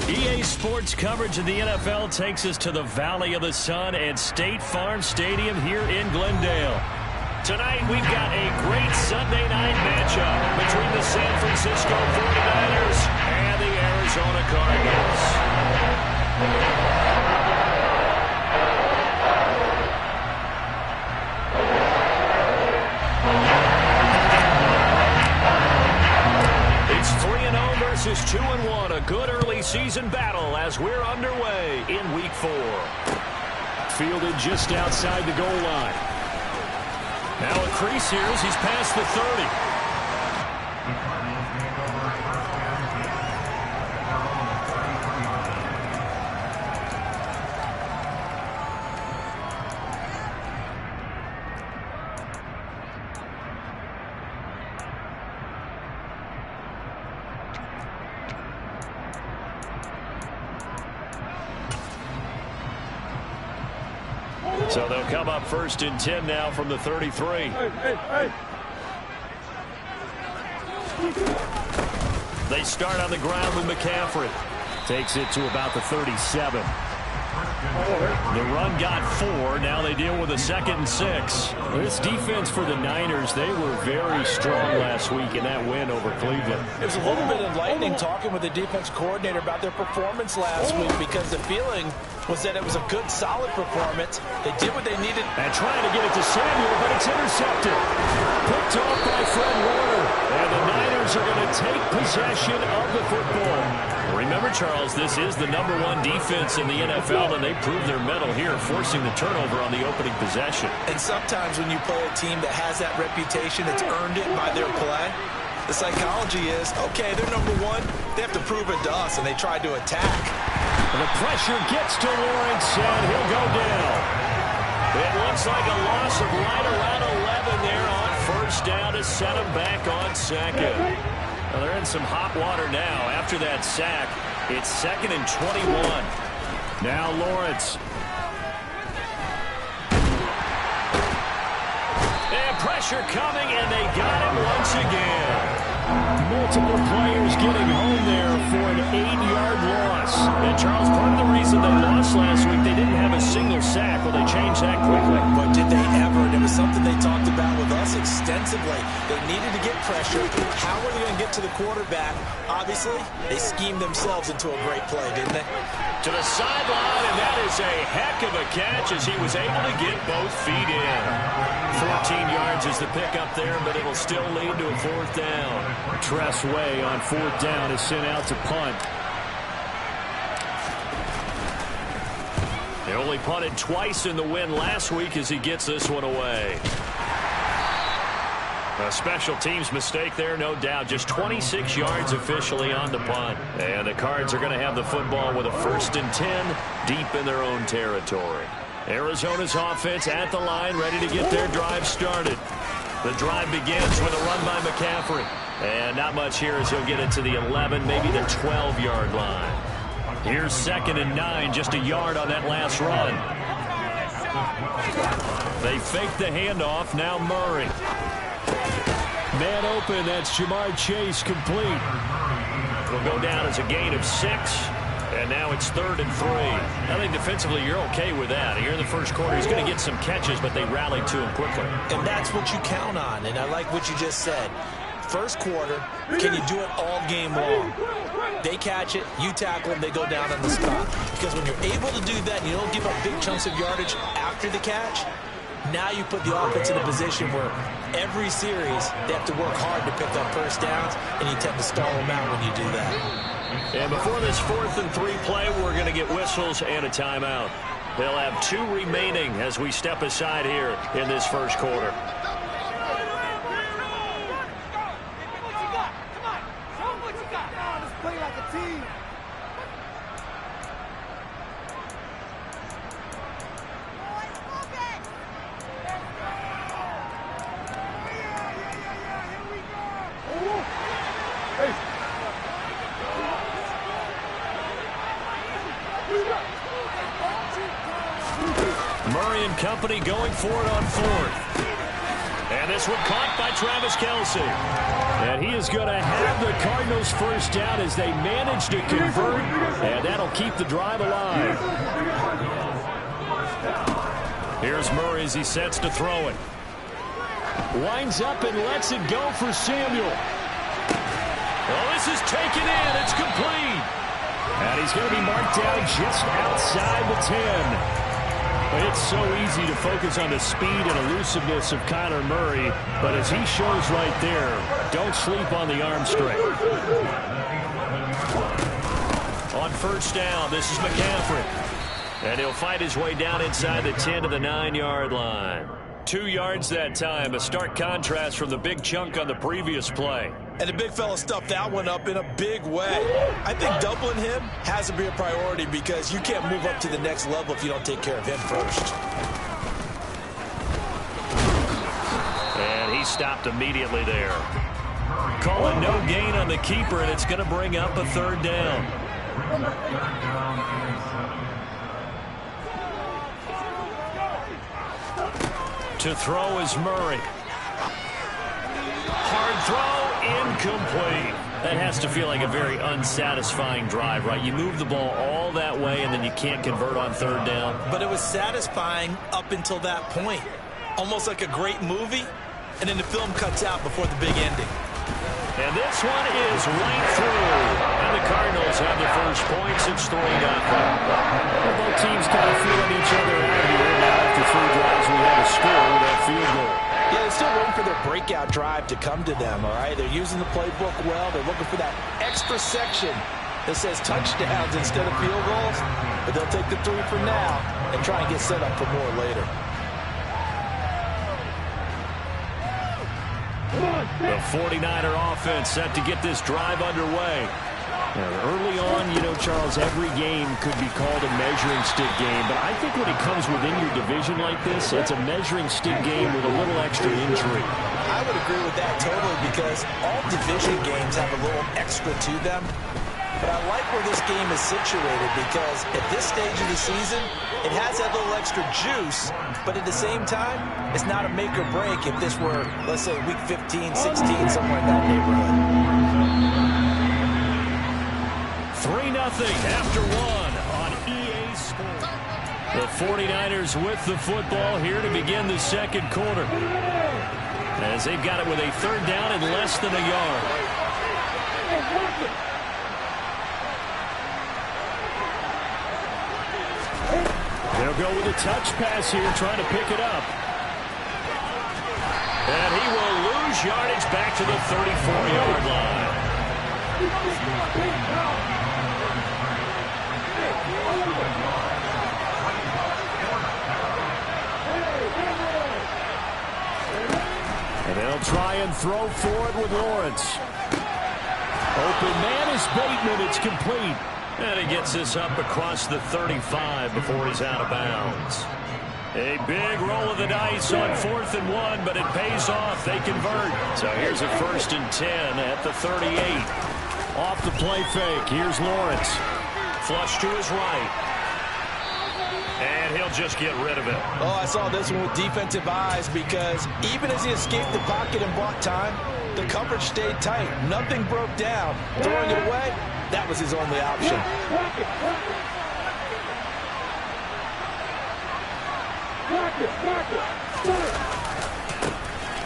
EA Sports coverage of the NFL takes us to the Valley of the Sun and State Farm Stadium here in Glendale. Tonight, we've got a great Sunday night matchup between the San Francisco 49ers and the Arizona Cardinals. It's 3-0 versus 2-1, a good early season battle as we're underway in Week 4. Fielded just outside the goal line. Now a crease here as he's past the 30. So they'll come up 1st and 10 now from the 33. They start on the ground with McCaffrey. Takes it to about the 37. The run got 4. Now they deal with a 2nd and 6. This defense for the Niners, they were very strong last week in that win over Cleveland. It was a little bit enlightening talking with the defense coordinator about their performance last week because the feeling was that it was a good, solid performance. They did what they needed. And trying to get it to Samuel, but it's intercepted. Picked off by Fred Warner. And the Niners are going to take possession of the football. Remember, Charles, this is the #1 defense in the NFL, and they proved their mettle here, forcing the turnover on the opening possession. And sometimes when you play a team that has that reputation, it's earned it by their play. The psychology is, okay, they're #1. They have to prove it to us, and they tried to attack. The pressure gets to Lawrence, and he'll go down. It looks like a loss of right around 11 there on 1st down to set him back on 2nd. Well, they're in some hot water now. After that sack, it's 2nd and 21. Now Lawrence. And pressure coming, and they got him once again. Multiple players getting home there for an 8-yard loss. And, Charles, part of the reason they lost last week, they didn't have a single sack. Well, they changed that quickly. But did they ever? And it was something they talked about with us extensively. They needed to get pressure. How were they going to get to the quarterback? Obviously, they schemed themselves into a great play, didn't they? To the sideline, and that is a heck of a catch as he was able to get both feet in. 14 yards is the pickup there, but it'll still lead to a 4th down. Tress Way on 4th down is sent out to punt. They only punted twice in the win last week as he gets this one away. A special teams mistake there, no doubt. Just 26 yards officially on the punt. And the Cards are going to have the football with a 1st and 10 deep in their own territory. Arizona's offense at the line, ready to get their drive started. The drive begins with a run by McCaffrey. And not much here as he'll get it to the 11, maybe the 12-yard line. Here's 2nd and 9, just a yard on that last run. They fake the handoff, now Murray. Man open, that's Jamar Chase complete. It'll go down as a gain of 6. And now it's 3rd and 3. I think defensively you're okay with that. Here in the first quarter, he's going to get some catches, but they rallied to him quickly. And that's what you count on, and I like what you just said. First quarter, can you do it all game long? They catch it, you tackle them, they go down on the spot. Because when you're able to do that and you don't give up big chunks of yardage after the catch, now you put the offense in a position where every series they have to work hard to pick up first downs, and you tend to stall them out when you do that. And before this 4th and 3 play, we're going to get whistles and a timeout. They'll have 2 remaining as we step aside here in this first quarter. Murray and company going for it on 4th. And this one caught by Travis Kelce. And he is going to have the Cardinals first down as they manage to convert. And that'll keep the drive alive. Here's Murray as he sets to throw it. Winds up and lets it go for Samuel. Well, this is taken in. It's complete. And he's going to be marked down just outside the 10. It's so easy to focus on the speed and elusiveness of Kyler Murray, but as he shows right there, don't sleep on the arm strength. On first down, this is McCaffrey. And he'll fight his way down inside the 10 to the 9-yard line. 2 yards that time, a stark contrast from the big chunk on the previous play. And the big fella stuffed that one up in a big way. I think doubling him has to be a priority because you can't move up to the next level if you don't take care of him first. And he stopped immediately there. Calling no gain on the keeper, and it's going to bring up a third down. To throw is Murray. Hard throw, incomplete. That has to feel like a very unsatisfying drive, right? You move the ball all that way, and then you can't convert on third down. But it was satisfying up until that point. Almost like a great movie, and then the film cuts out before the big ending. And this one is right through. And the Cardinals have the first points. It's 3-0. Both teams kind of feeling each other out here. Now after 3 drives, we have a score with that field goal. Yeah, they're still waiting for their breakout drive to come to them, all right? They're using the playbook well. They're looking for that extra section that says touchdowns instead of field goals. But they'll take the 3 for now and try and get set up for more later. The 49er offense set to get this drive underway. Now, early on, you know, Charles, every game could be called a measuring stick game. But I think when it comes within your division like this, it's a measuring stick game with a little extra intrigue. I would agree with that totally because all division games have a little extra to them. But I like where this game is situated because at this stage of the season, it has that little extra juice, but at the same time, it's not a make or break if this were, let's say, week 15, 16, somewhere in that neighborhood. 3-0 after 1 on EA Sports. The 49ers with the football here to begin the second quarter. As they've got it with a third down and less than a yard. They'll go with a touch pass here, trying to pick it up. And he will lose yardage back to the 34-yard line. And they'll try and throw for it with Lawrence. Open man is Bateman. It's complete. And he gets this up across the 35 before he's out of bounds. A big roll of the dice on 4th and 1, but it pays off. They convert. So here's a 1st and 10 at the 38. Off the play fake. Here's Lawrence. Flush to his right. And he'll just get rid of it. Oh, I saw this one with defensive eyes because even as he escaped the pocket and bought time, the coverage stayed tight. Nothing broke down. Throwing it away, that was his only option.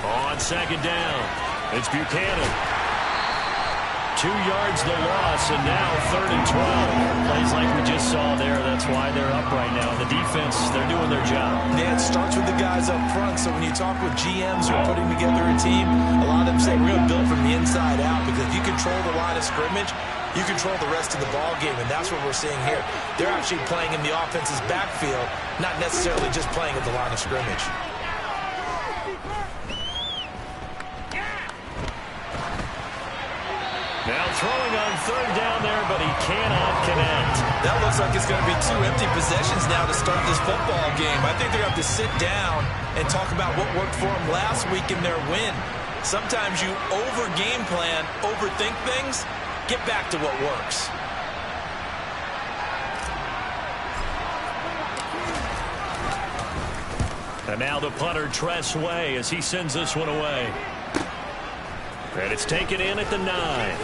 On second down, it's Buchanan. 2 yards the loss, and now 3rd and 12. Plays like we just saw there. That's why they're up right now. The defense, they're doing their job. Yeah, it starts with the guys up front. So when you talk with GMs who are putting together a team, a lot of them say we're going to build from the inside out because if you control the line of scrimmage, you control the rest of the ball game, and that's what we're seeing here. They're actually playing in the offense's backfield, not necessarily just playing at the line of scrimmage. Now throwing on 3rd down there, but he cannot connect. That looks like it's going to be 2 empty possessions now to start this football game. I think they're going to have to sit down and talk about what worked for them last week in their win. Sometimes you over-game plan, overthink things, get back to what works. And now the punter, Tress Way, as he sends this one away. And it's taken in at the 9.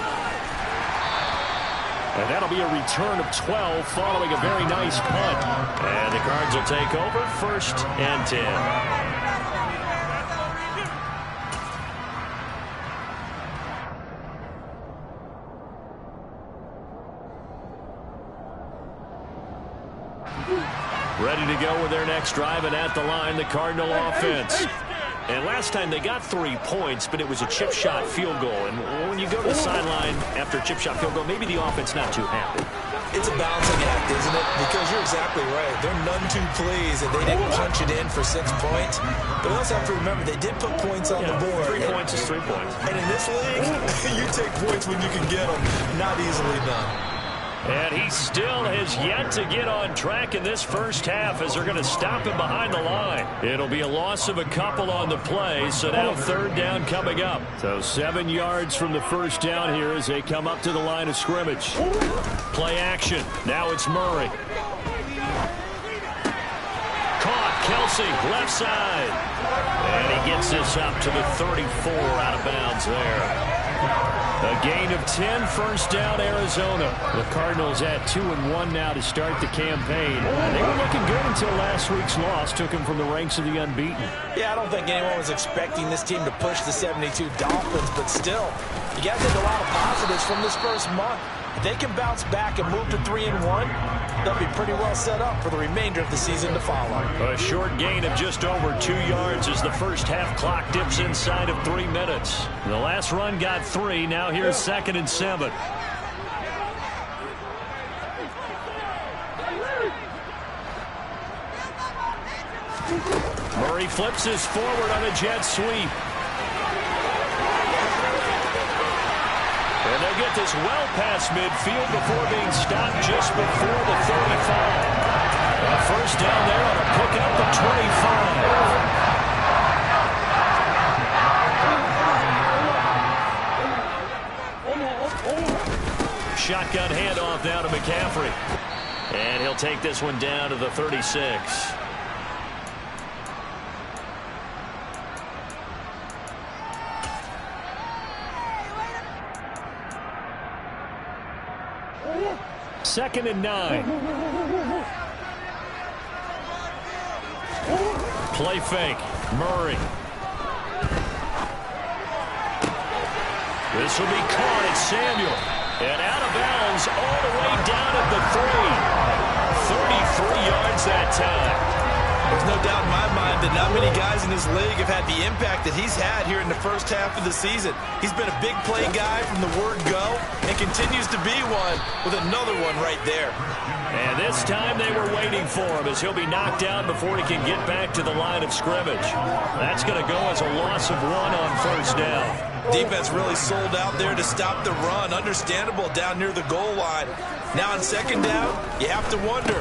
And that'll be a return of 12 following a very nice punt. And the Cards will take over 1st and 10. Ready to go with their next drive, and at the line, the Cardinal offense. And last time they got 3 points, but it was a chip shot field goal. And when you go to the sideline after a chip shot field goal, maybe the offense not too happy. It's a balancing act, isn't it? Because you're exactly right. They're none too pleased that they didn't punch it in for 6 points. But we also have to remember they did put points on the board. 3 points is 3 points. And in this league, you take points when you can get them. Not easily done. And he still has yet to get on track in this first half as they're going to stop him behind the line. It'll be a loss of a couple on the play, so now 3rd down coming up. So 7 yards from the first down here as they come up to the line of scrimmage. Play action. Now it's Murray. Caught. Kelsey, left side. And he gets this up to the 34 out of bounds there. A gain of 10, 1st down, Arizona. The Cardinals at 2-1 now to start the campaign. They were looking good until last week's loss took them from the ranks of the unbeaten. Yeah, I don't think anyone was expecting this team to push the 72 Dolphins, but still, you got to take a lot of positives from this first month. If they can bounce back and move to 3-1, they'll be pretty well set up for the remainder of the season to follow. A short gain of just over 2 yards as the first half clock dips inside of 3 minutes. The last run got 3. Now here's 2nd and 7. Murray flips this forward on a jet sweep. And they'll get this well past midfield before being stopped just before the 35. A 1st down there on a pickup of 25. Shotgun handoff now to McCaffrey. And he'll take this one down to the 36. Second and 9. Play fake. Murray. This will be caught at Samuel. And out of bounds all the way down at the 3. 33 yards that time. There's no doubt in my mind that not many guys in this league have had the impact that he's had here in the first half of the season. He's been a big play guy from the word go and continues to be one with another one right there. And this time they were waiting for him as he'll be knocked down before he can get back to the line of scrimmage. That's going to go as a loss of 1 on 1st down. Defense really sold out there to stop the run. Understandable down near the goal line. Now on 2nd down, you have to wonder,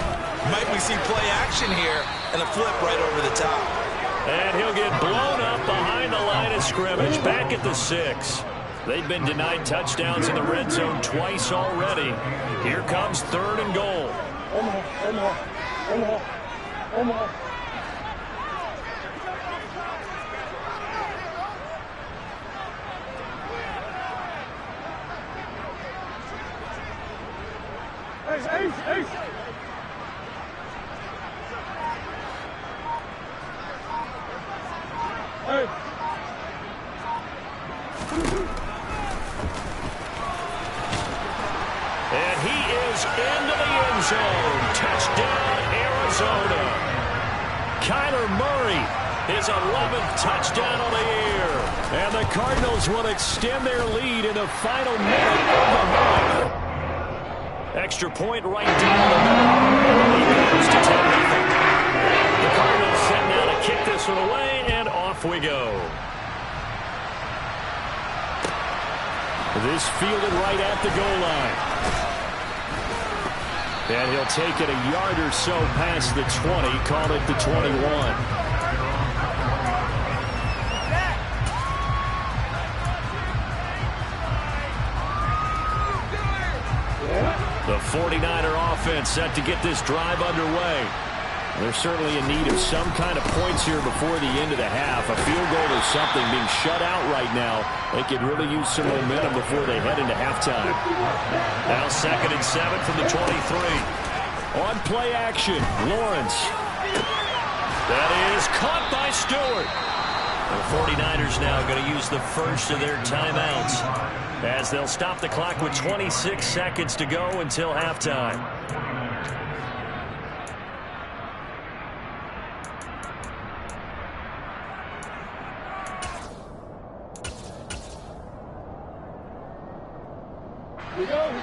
might we see play action here and a flip right over the top? And he'll get blown up behind the line of scrimmage, back at the 6. They've been denied touchdowns in the red zone twice already. Here comes 3rd and goal. And he is into the end zone. Touchdown, Arizona. Kyler Murray, his 11th touchdown of the year. And the Cardinals will extend their lead in the final minute of the half. Extra point right down the middle. He goes to 10-0. The Cardinals set now to kick this one away, and off we go. This fielded right at the goal line. And he'll take it a yard or so past the 20, call it the 21. The 49er offense set to get this drive underway. They're certainly in need of some kind of points here before the end of the half. A field goal is something. Being shut out right now, they could really use some momentum before they head into halftime. Now 2nd and 7 from the 23. On play action, Lawrence. That is caught by Stewart. The 49ers now going to use the first of their timeouts as they'll stop the clock with 26 seconds to go until halftime.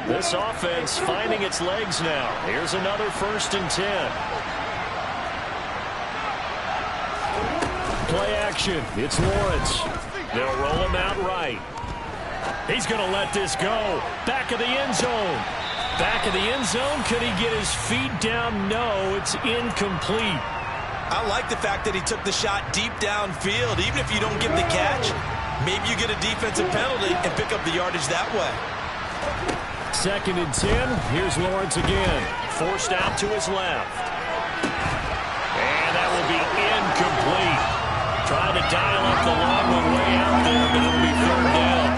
This offense finding its legs now. Here's another 1st and 10. Play action. It's Lawrence. They'll roll him out right. He's going to let this go. Back of the end zone. Back of the end zone. Could he get his feet down? No, it's incomplete. I like the fact that he took the shot deep downfield. Even if you don't get the catch, maybe you get a defensive penalty and pick up the yardage that way. 2nd and 10. Here's Lawrence again. Forced out to his left. And that will be incomplete. Trying to dial up the long one way out there, but it'll be 3rd down.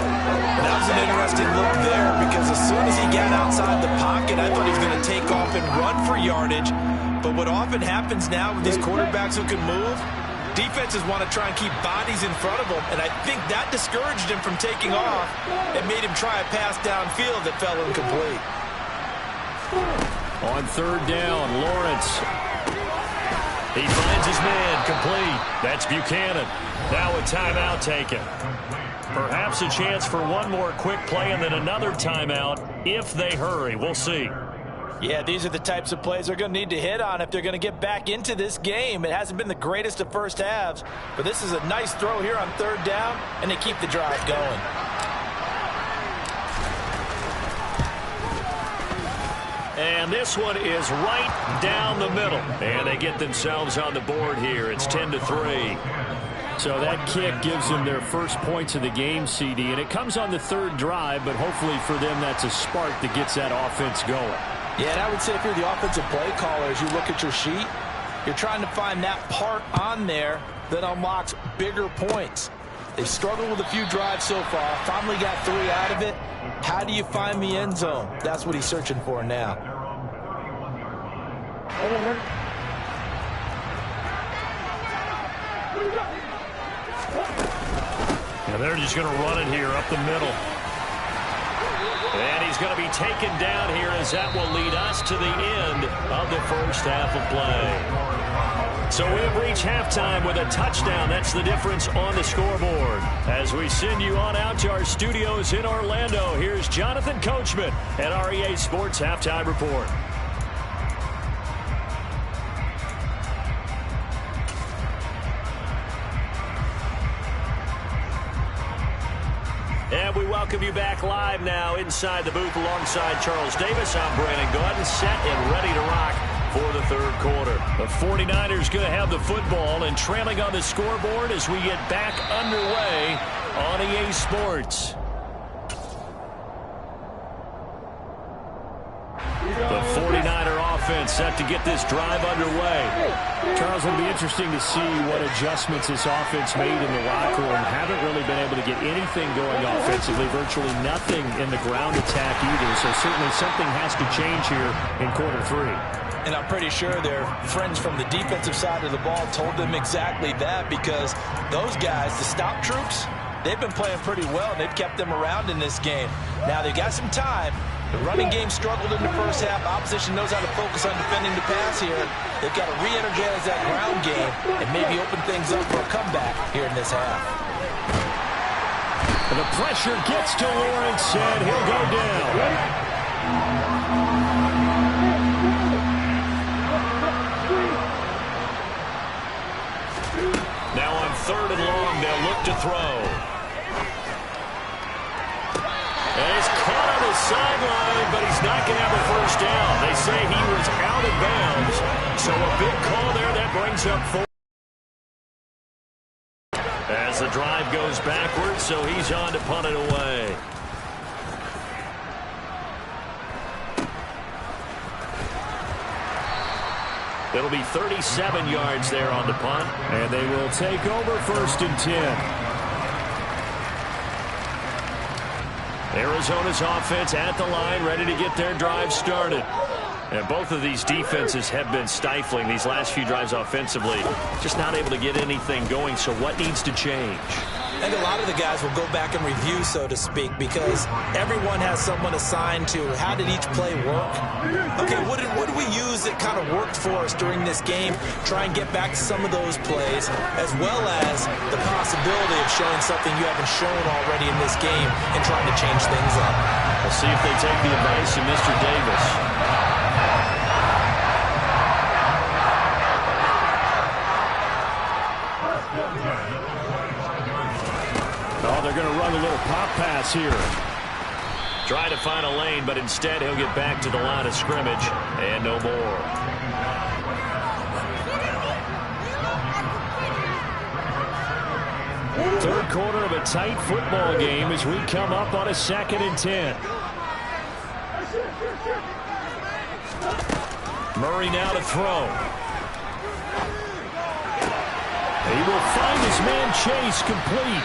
That was an interesting look there because as soon as he got outside the pocket, I thought he was going to take off and run for yardage. But what often happens now with these quarterbacks who can move, defenses want to try and keep bodies in front of them, and I think that discouraged him from taking off and made him try a pass downfield that fell incomplete. On 3rd down, Lawrence. He finds his man complete. That's Buchanan. Now a timeout taken. Perhaps a chance for one more quick play and then another timeout if they hurry. We'll see. Yeah, these are the types of plays they're going to need to hit on if they're going to get back into this game. It hasn't been the greatest of first halves, but this is a nice throw here on 3rd down, and they keep the drive going. And this one is right down the middle. And they get themselves on the board here. It's 10-3. So that kick gives them their first points of the game, CD. And it comes on the 3rd drive, but hopefully for them that's a spark that gets that offense going. Yeah, and I would say if you're the offensive play caller, as you look at your sheet, you're trying to find that part on there that unlocks bigger points. They've struggled with a few drives so far, finally got 3 out of it. How do you find the end zone? That's what he's searching for now. And they're just going to run it here up the middle. And he's going to be taken down here as that will lead us to the end of the first half of play. So we've reached halftime with a touchdown. That's the difference on the scoreboard. As we send you on out to our studios in Orlando, here's Jonathan Coachman at REA Sports Halftime Report. And we welcome you back live now inside the booth alongside Charles Davis. I'm Brandon Gordon, set and ready to rock for the 3rd quarter. The 49ers going to have the football and trailing on the scoreboard as we get back underway on EA Sports. The 49er offense set to get this drive underway. Charles, it'll be interesting to see what adjustments this offense made in the locker room. Haven't really been able to get anything going offensively, virtually nothing in the ground attack either. So certainly something has to change here in quarter 3. And I'm pretty sure their friends from the defensive side of the ball told them exactly that, because those guys, the stop troops, they've been playing pretty well, and they've kept them around in this game. Now they've got some time. The running game struggled in the first half. Opposition knows how to focus on defending the pass here. They've got to re-energize that ground game and maybe open things up for a comeback here in this half. And the pressure gets to Lawrence, and he'll go down. Now on 3rd and long, they'll look to throw. And he's caught on the sideline, but he's not going to have a first down. They say he was out of bounds. So a big call there that brings up 4. As the drive goes backwards, so he's on to punt it away. It'll be 37 yards there on the punt. And they will take over 1st and 10. Arizona's offense at the line, ready to get their drive started. And both of these defenses have been stifling these last few drives offensively. Just not able to get anything going, so what needs to change? I think a lot of the guys will go back and review, so to speak, because everyone has someone assigned to how did each play work. Okay, what did we use that kind of worked for us during this game? Try and get back to some of those plays, as well as the possibility of showing something you haven't shown already in this game and trying to change things up. We'll see if they take the advice of Mr. Davis. Oh, they're going to run a little pop pass here. Try to find a lane, but instead he'll get back to the line of scrimmage and no more. Third quarter of a tight football game as we come up on a 2nd and 10. Murray now to throw. He will find his man Chase complete.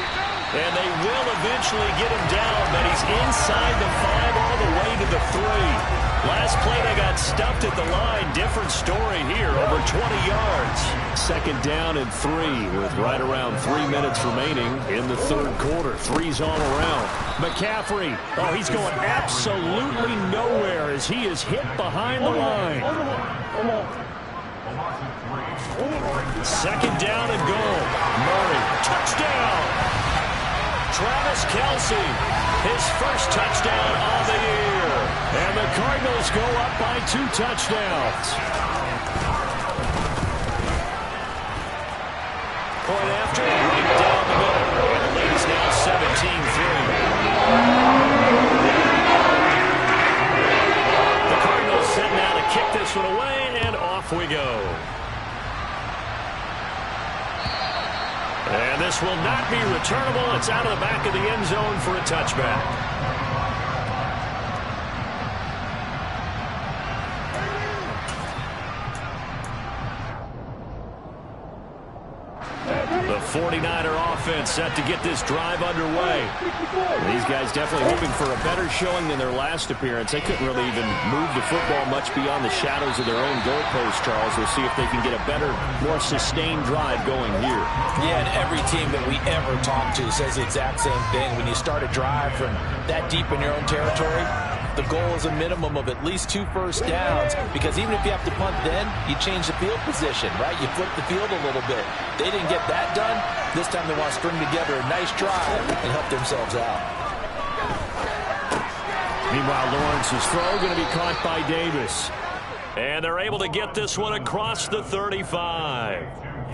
And they will eventually get him down, but he's inside the 5 all the way to the 3. Last play they got stuffed at the line. Different story here, over 20 yards. 2nd down and 3 with right around 3 minutes remaining in the 3rd quarter. 3's all around. McCaffrey, oh, he's going absolutely nowhere as he is hit behind the line. 2nd down and goal. Murray, touchdown! Travis Kelce, his first touchdown of the year. And the Cardinals go up by 2 touchdowns. Point after, right down the middle. And the lead is now 17-3. The Cardinals set now to kick this one away, and off we go. And this will not be returnable. It's out of the back of the end zone for a touchback. The 49er offense set to get this drive underway. These guys definitely hoping for a better showing than their last appearance. They couldn't really even move the football much beyond the shadows of their own goalpost, Charles. We'll see if they can get a better, more sustained drive going here. Yeah, and every team that we ever talk to says the exact same thing. When you start a drive from that deep in your own territory, the goal is a minimum of at least 2 first downs, because even if you have to punt then, you change the field position, right? You flip the field a little bit. They didn't get that done. This time they want to string together a nice drive and help themselves out. Meanwhile, Lawrence's throw going to be caught by Davis. And they're able to get this one across the 35.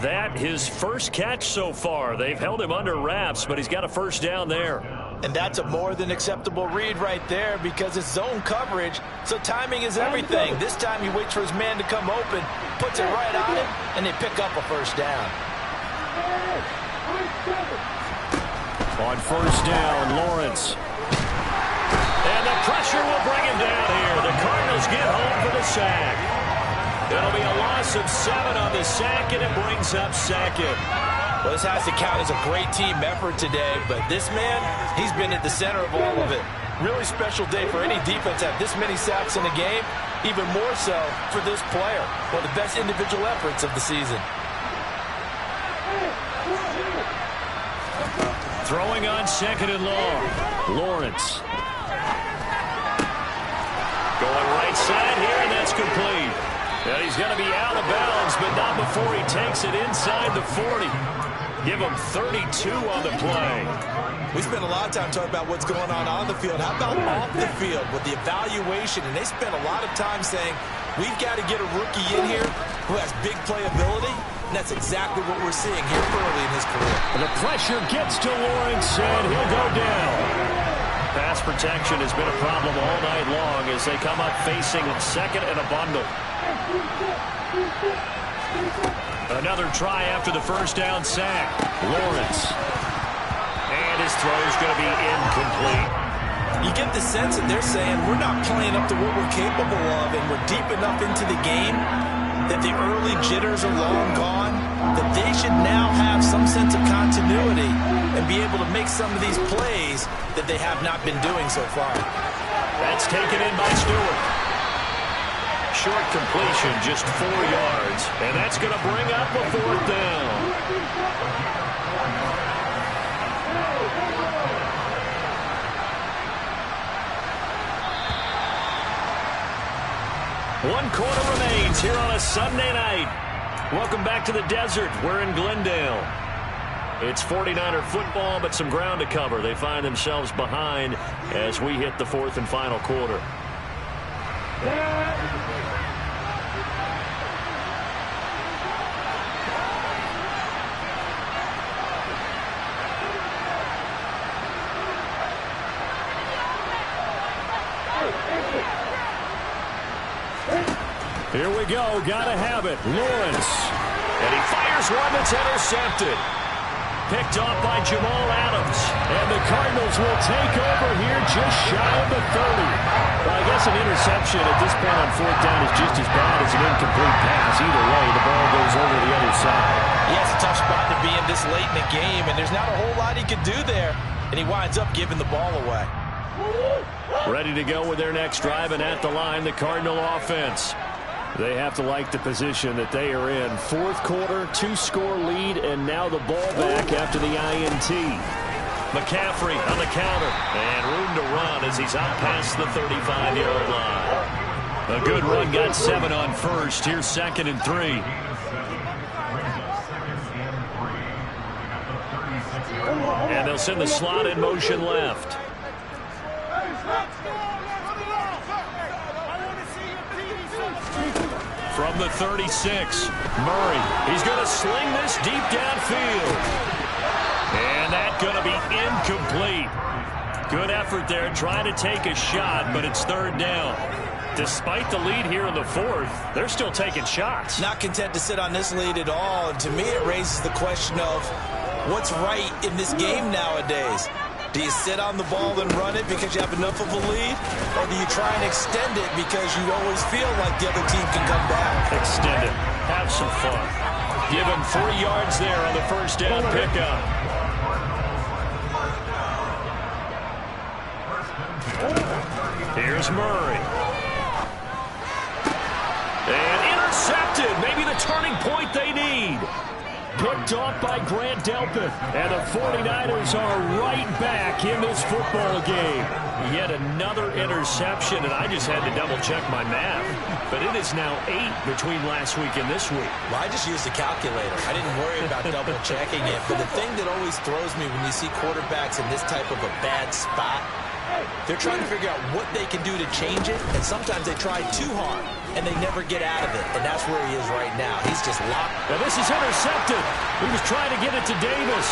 That his first catch so far. They've held him under wraps, but he's got a first down there. And that's a more than acceptable read right there, because it's zone coverage, so timing is everything. This time he waits for his man to come open, puts it right on him, and they pick up a first down. On first down, Lawrence. And the pressure will bring him down here. The Cardinals get home for the sack. It'll be a loss of 7 on the sack, and it brings up 2nd. Well, this has to count as a great team effort today, but this man, he's been at the center of all of it. Really special day for any defense to have this many sacks in a game, even more so for this player. One of the best individual efforts of the season. Throwing on 2nd and long. Lawrence. Going right side here, and that's complete. And he's going to be out of bounds, but not before he takes it inside the 40. Give him 32 on the play. We spent a lot of time talking about what's going on the field. How about off the field with the evaluation? And they spent a lot of time saying, we've got to get a rookie in here who has big playability. And that's exactly what we're seeing here early in his career. The pressure gets to Lawrence, and he'll go down. Pass protection has been a problem all night long as they come up facing 2nd and a bundle. Another try after the first down sack. Lawrence. And his throw's going to be incomplete. You get the sense that they're saying we're not playing up to what we're capable of, and we're deep enough into the game that the early jitters are long gone, that they should now have some sense of continuity and be able to make some of these plays that they have not been doing so far. That's taken in by Stewart. Short completion, just 4 yards, and that's going to bring up a 4th down. One quarter remains here on a Sunday night. Welcome back to the desert. We're in Glendale. It's 49er football, but some ground to cover. They find themselves behind as we hit the 4th and final quarter. Here we go. Gotta have it. Lawrence. And he fires one that's intercepted. Picked off by Jamal Adams. And the Cardinals will take over here just shy of the 30. Well, I guess an interception at this point on 4th down is just as bad as an incomplete pass. Either way, the ball goes over the other side. Yeah, it's a tough spot to be in this late in the game, and there's not a whole lot he could do there. And he winds up giving the ball away. Ready to go with their next drive, and at the line, the Cardinal offense. They have to like the position that they are in. 4th quarter, 2-score lead, and now the ball back after the INT. McCaffrey on the counter, and room to run as he's out past the 35-yard line. A good run, got 7 on first. Here's 2nd and 3. And they'll send the slot in motion left. From the 36, Murray. He's going to sling this deep downfield. And that's going to be incomplete. Good effort there trying to take a shot, but it's 3rd down. Despite the lead here in the 4th, they're still taking shots. Not content to sit on this lead at all, and to me it raises the question of what's right in this game nowadays. Do you sit on the ball and run it because you have enough of a lead? Or do you try and extend it because you always feel like the other team can come back? Extend it. Have some fun. Give him 3 yards there on the 1st down pickup. Here's Murray. And intercepted. Maybe the turning point they need. Picked off by Grant Delpit. And the 49ers are right back in this football game. Yet another interception, and I just had to double-check my math. But it is now 8 between last week and this week. Well, I just used a calculator. I didn't worry about double-checking it. But the thing that always throws me when you see quarterbacks in this type of a bad spot, they're trying to figure out what they can do to change it, and sometimes they try too hard, and they never get out of it, and that's where he is right now. He's just locked. Now this is intercepted. He was trying to get it to Davis.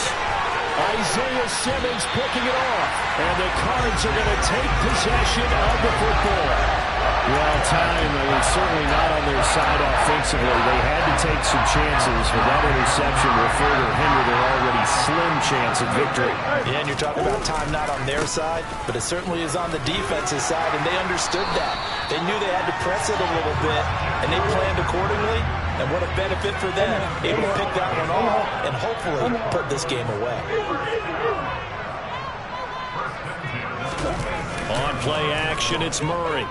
Isaiah Simmons picking it off, and the Cards are going to take possession of the football. Well, time was certainly not on their side offensively. They had to take some chances, but that interception will further hinder their already slim chance of victory. Yeah, and you're talking about time not on their side, but it certainly is on the defensive side, and they understood that. They knew they had to press it a little bit, and they planned accordingly, and what a benefit for them, able to pick that one off and hopefully put this game away. On play action, it's Murray.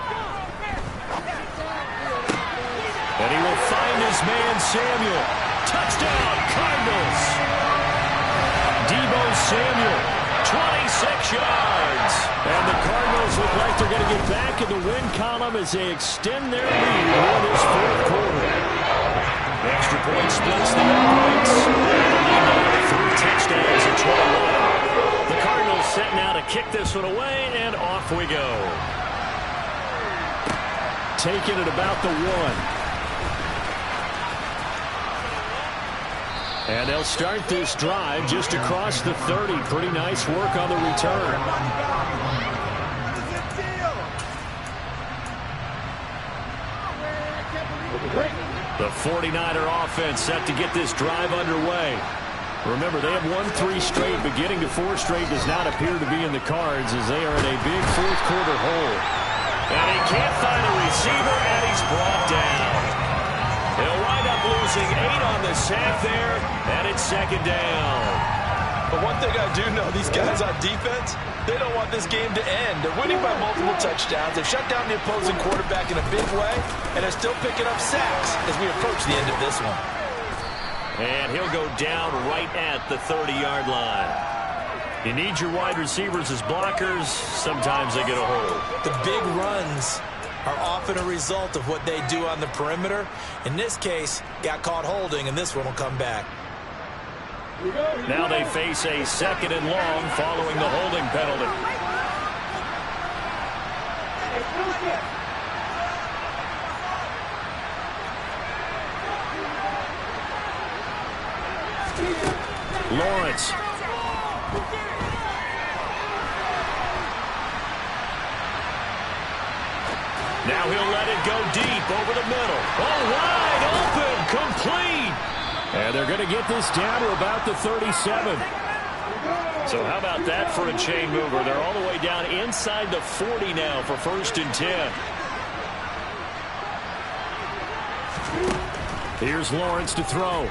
And he will find his man, Samuel. Touchdown, Cardinals. Deebo Samuel, 26 yards. And the Cardinals look like they're going to get back in the win column as they extend their lead in this 4th quarter. The extra point splits the points. 3 touchdowns at 21. The Cardinals set now to kick this one away, and off we go. Taking it about the 1. And they'll start this drive just across the 30. Pretty nice work on the return. The 49er offense set to get this drive underway. Remember, they have won 3 straight. Beginning to 4 straight does not appear to be in the cards as they are in a big 4th quarter hole. And he can't find a receiver, and he's brought down. He'll losing 8 on the sack there, and it's second down. But one thing I do know, these guys on defense, they don't want this game to end. They're winning by multiple touchdowns. They've shut down the opposing quarterback in a big way, and they're still picking up sacks as we approach the end of this one. And he'll go down right at the 30-yard line. You need your wide receivers as blockers. Sometimes they get a hold. The big runs are often a result of what they do on the perimeter. In this case, got caught holding, and this one will come back. Now they face a second and long following the holding penalty. Lawrence. Now he'll let it go deep over the middle. Oh, wide open, complete. And they're going to get this down to about the 37. So how about that for a chain mover? They're all the way down inside the 40 now for 1st and 10. Here's Lawrence to throw.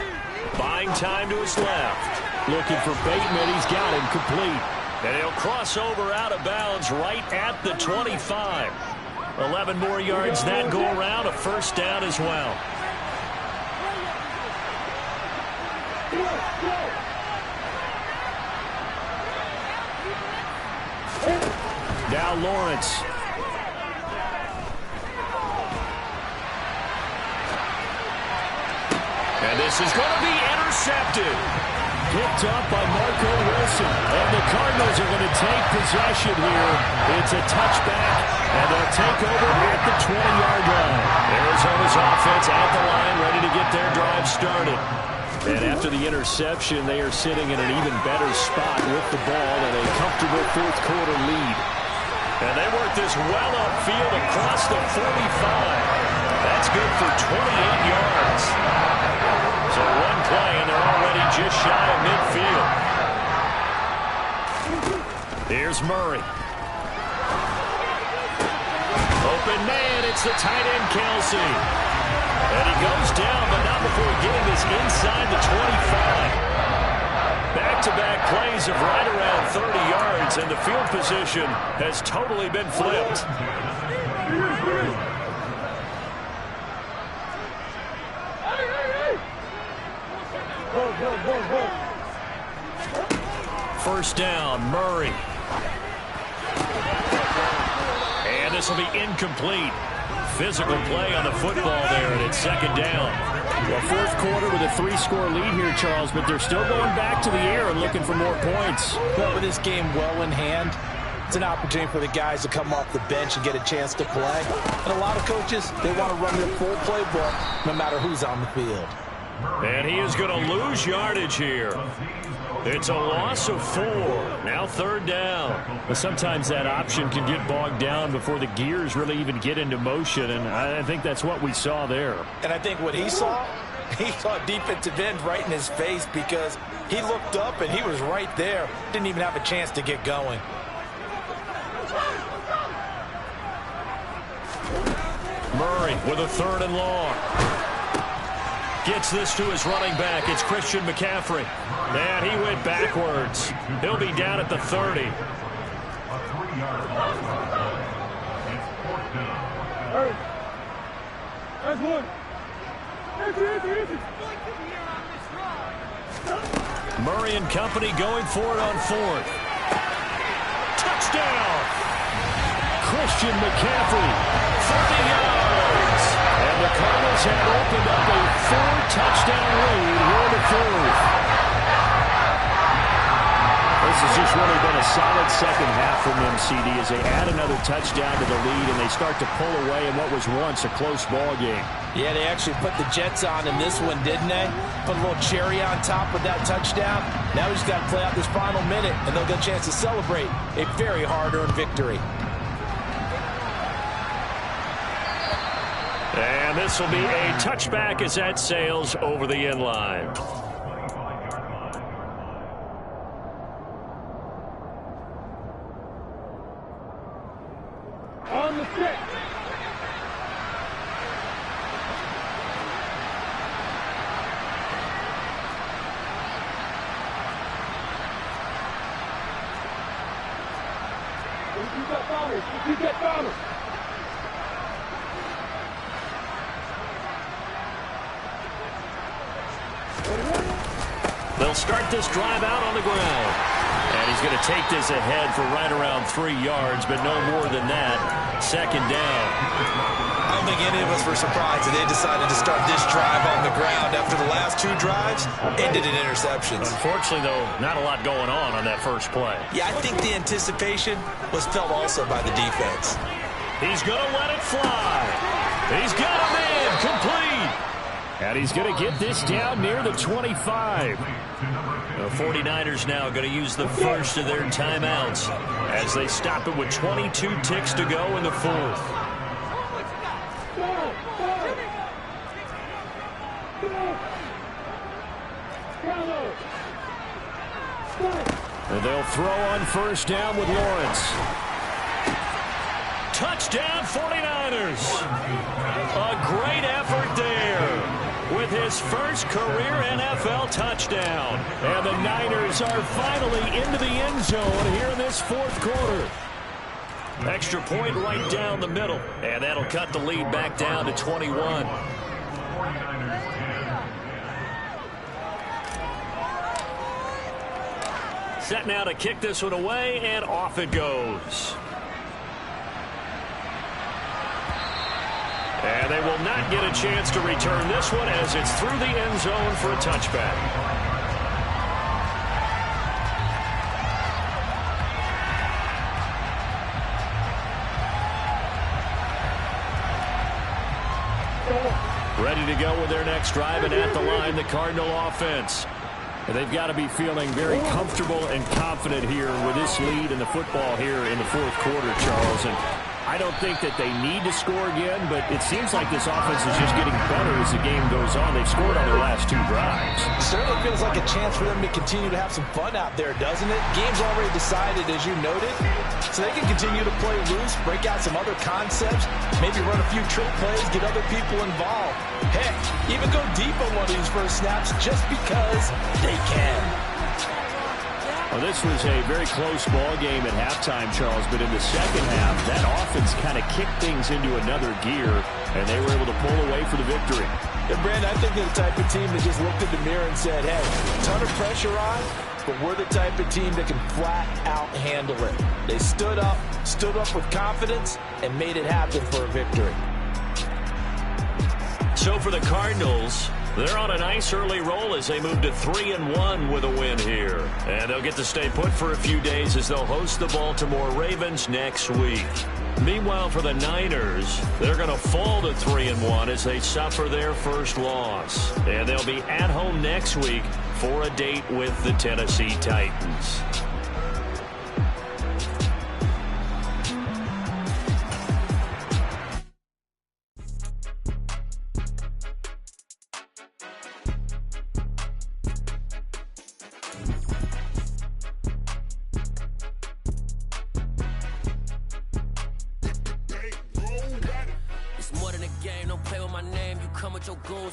Buying time to his left. Looking for Bateman. He's got him complete. And he'll cross over out of bounds right at the 25. 11 more yards that go around. A first down as well. Now Lawrence. And this is going to be intercepted. Picked up by Marco Wilson. And the Cardinals are going to take possession here. It's a touchback, and they'll take over at the 20-yard line. Arizona's offense at the line, ready to get their drive started. And after the interception, they are sitting in an even better spot with the ball and a comfortable fourth-quarter lead. And they work this well upfield across the 45. That's good for 28 yards. So one play, and they're already just shy of midfield. Here's Murray. Open man, it's the tight end, Kelsey. And he goes down, but not before getting this inside the 25. Back-to-back plays of right around 30 yards, and the field position has totally been flipped. First down, Murray. And this will be incomplete. Physical play on the football there, and it's second down. Well, fourth quarter with a 3-score lead here, Charles, but they're still going back to the air and looking for more points. Well, with this game well in hand, it's an opportunity for the guys to come off the bench and get a chance to play. And a lot of coaches, they want to run their full playbook no matter who's on the field. And he is going to lose yardage here. It's a loss of 4. Now third down. But sometimes that option can get bogged down before the gears really even get into motion, and I think that's what we saw there. And I think what he saw a defensive end right in his face because he looked up and he was right there. Didn't even have a chance to get going. Murray with a 3rd and long. Gets this to his running back. It's Christian McCaffrey. And he went backwards. He'll be down at the 30. Murray and company going for it on 4th. Touchdown! Christian McCaffrey. 30 yards. And the Cardinals have opened up a 4-touchdown lead here in the 4th. This has just really been a solid second half from them, CD, as they add another touchdown to the lead and they start to pull away in what was once a close ball game. Yeah, they actually put the Jets on in this one, didn't they? Put a little cherry on top with that touchdown. Now we just got to play out this final minute, and they'll get a chance to celebrate a very hard-earned victory. And this will be a touchback as that sails over the end line. On the stick. They'll start this drive out on the ground. And he's going to take this ahead for right around 3 yards, but no more than that. Second down. I don't think any of us were surprised that they decided to start this drive on the ground after the last 2 drives ended in interceptions. Unfortunately, though, not a lot going on that first play. Yeah, I think the anticipation was felt also by the defense. He's going to let it fly. He's got a man complete. And he's going to get this down near the 25. The 49ers now going to use the first of their timeouts as they stop it with 22 ticks to go in the fourth. And they'll throw on first down with Lawrence. Touchdown 49ers. A great effort there with his first career NFL touchdown. And the Niners are finally into the end zone here in this fourth quarter. Extra point right down the middle. And that'll cut the lead back down to 21. Set now to kick this one away, and off it goes. And they will not get a chance to return this one as it's through the end zone for a touchback. Ready to go with their next drive, and at the line, the Cardinal offense. And they've got to be feeling very comfortable and confident here with this lead in the football here in the fourth quarter, Charles. And I don't think that they need to score again, but it seems like this offense is just getting better as the game goes on. They've scored on their last 2 drives. Certainly feels like a chance for them to continue to have some fun out there, doesn't it? Game's already decided, as you noted, so they can continue to play loose, break out some other concepts, maybe run a few trick plays, get other people involved. Heck, even go deep on one of these first snaps just because they can. Well, this was a very close ball game at halftime, Charles, but in the second half, that offense kind of kicked things into another gear, and they were able to pull away for the victory. And Brandon, I think they're the type of team that just looked in the mirror and said, hey, ton of pressure on, but we're the type of team that can flat out handle it. They stood up with confidence, and made it happen for a victory. So for the Cardinals, they're on a nice early roll as they move to 3-1 with a win here. And they'll get to stay put for a few days as they'll host the Baltimore Ravens next week. Meanwhile, for the Niners, they're going to fall to 3-1 as they suffer their first loss. And they'll be at home next week for a date with the Tennessee Titans.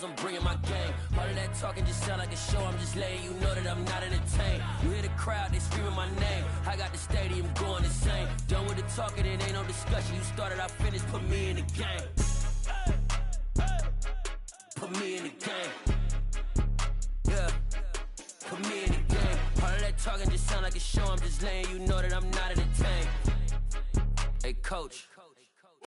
I'm bringing my game. All of that talking just sound like a show. I'm just letting you know that I'm not entertained. You hear the crowd, they screaming my name. I got the stadium going insane. Done with the talking, it ain't no discussion. You started, I finished, put me in the game. Put me in the game. Yeah. Put me in the game. All of that talking just sound like a show. I'm just letting you know that I'm not entertained. Hey, coach.